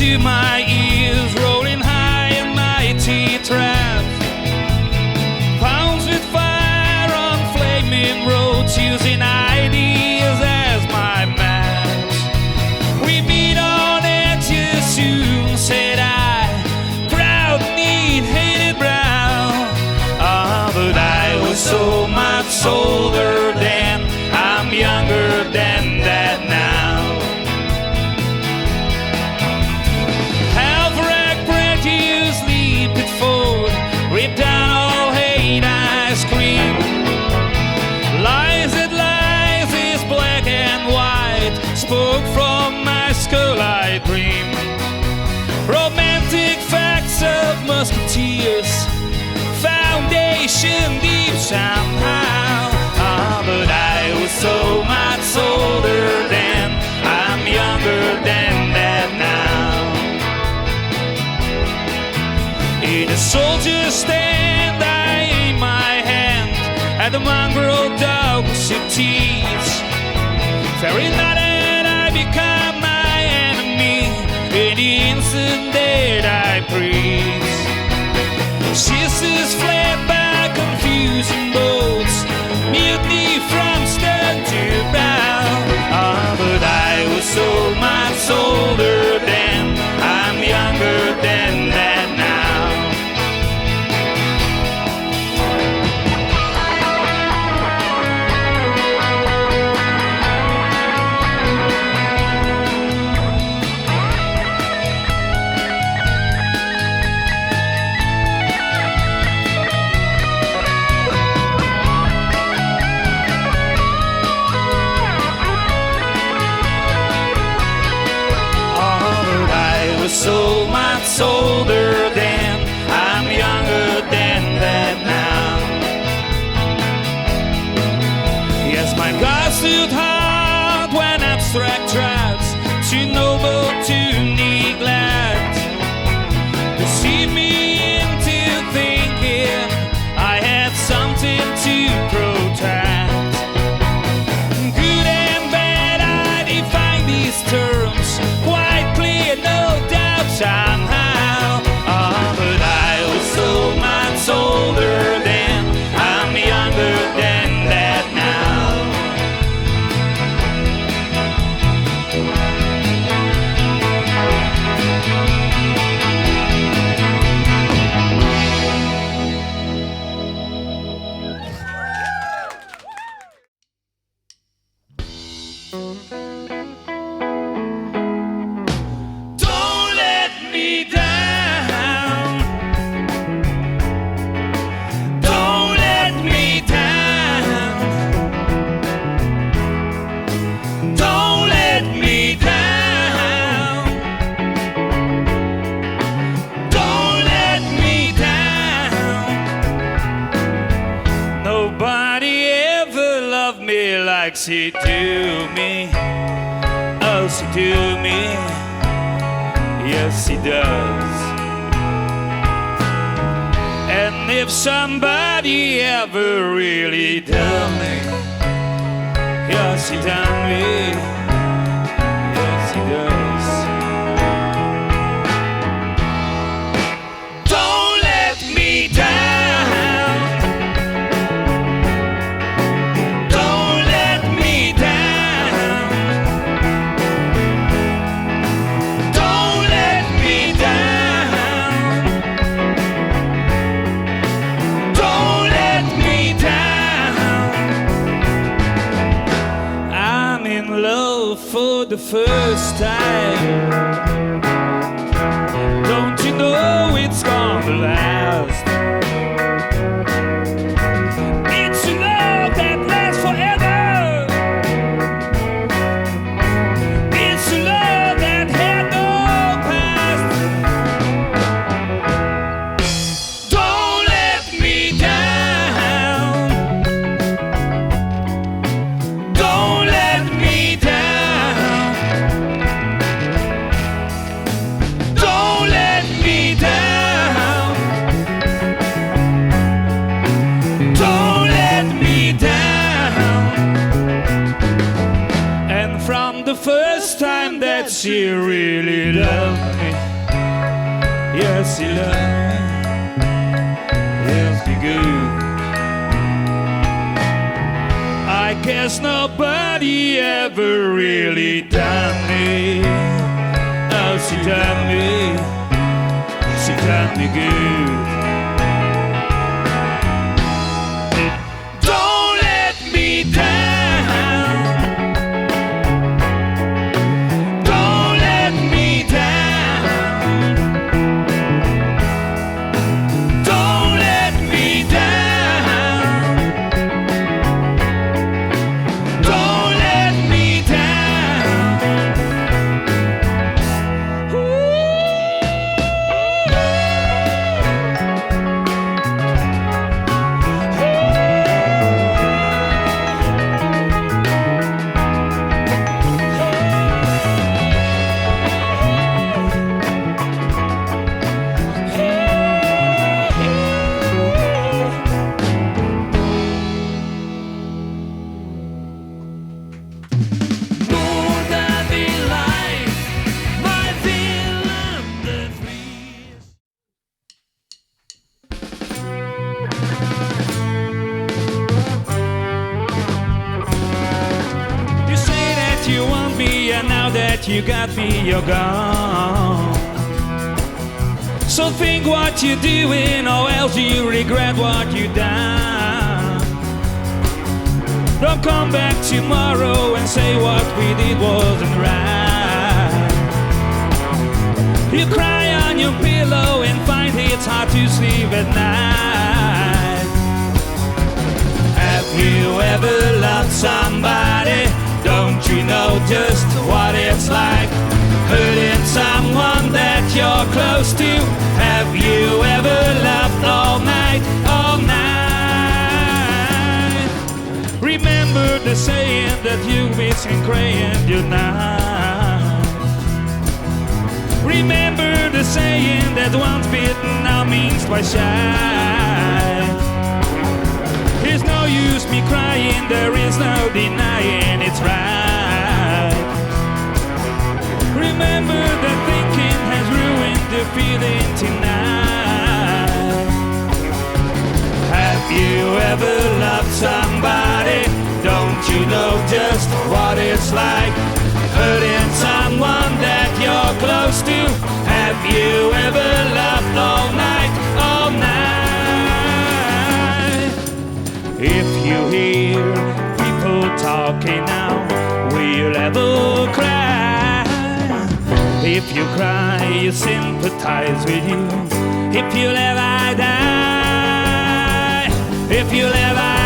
to my ears, rolling high and mighty traps. Pounds with fire on flaming roads, using ideas as my match. We meet on edges soon, said I, proud, neat, hated brown. But I was so much older then, I'm younger than that now. Half-rack bread you sleep it forward, rip down all hate I scream. Lies that lies is black and white, spoke from my skull I dream. Romantic facts of musketeers, foundation deep somehow. But I was so much older then, I'm younger than that now. In a soldier's stand I aim my hand at the mongrel dogs it tease, fearing that I become my enemy in the instant that I breathe. Sisters fled by confusing boats, mutiny from stern to bow. But I was so much older then, I'm younger than that now. So much older then, I'm younger than that now. Yes, my God stood hard when abstract tribes, too noble to neglect, deceived me into thinking I had something to protect. Good and bad, I define these terms quite clear, no doubt somehow. But I was so much older then, I'm younger than that now. Don't let me down. Don't let me down. Don't let me down. Don't let me down. Nobody ever loved me like she do me. Oh, she do me. Yes, he does. And if somebody ever really done me, yes, he done me. Yes, he does. Don't let me down. Don't let me down. Don't let me down. Don't let me down. I'm in love for the first time. Don't you know it's gonna last? It's a love that lasts forever. It's a love that had no past. Don't let me down. Don't let me down. Don't let me down. guess nobody ever really done me. Oh, she done me good. Don't let me down. Don't let me down. Don't let me down. Don't let me down. You want me, and now that you got me, you're gone. So think what you're doing, or else you regret what you've done. Don't come back tomorrow and say what we did wasn't right. You cry on your pillow and find it's hard to sleep at night. Have you ever loved somebody? Don't you know just what it's like hurting someone that you're close to? Have you ever loved all night, all night? Remember the saying that you miss in crying your night. Remember the saying that once bitten now means twice shy. There's no use me crying, there is no denying it's right. Remember that thinking has ruined the feeling tonight. Have you ever loved somebody? Don't you know just what it's like hurting someone that you're close to? Have you ever loved all night, all night? If you hear people talking now, will you ever cry? If you cry, you sympathize with you. If you live, I die. If you live, I